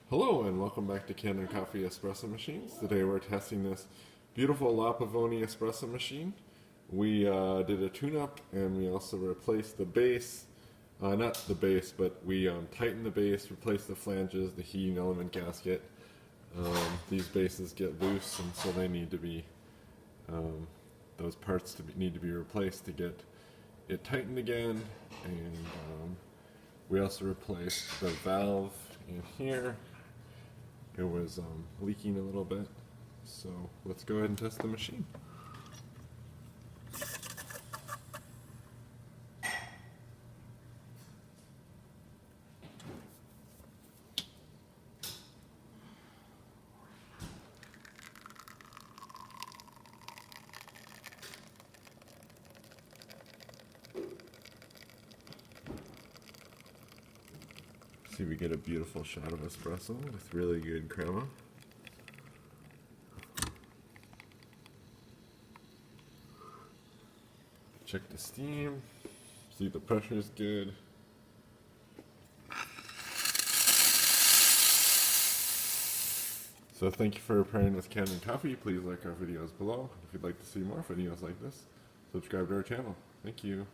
Hello and welcome back to Kanen Coffee Espresso Machines. Today we're testing this beautiful Pavoni espresso machine. We did a tune-up and we also replaced the base, not the base, but we tightened the base, replaced the flanges, the heating element gasket. These bases get loose and so they need to be, those parts need to be replaced to get it tightened again. And we also replaced the valve in here. It was leaking a little bit, so let's go ahead and test the machine. See, we get a beautiful shot of espresso with really good crema. Check the steam, see the pressure is good. So thank you for pairing with Kanen Coffee. Please like our videos below. If you'd like to see more videos like this, subscribe to our channel. Thank you.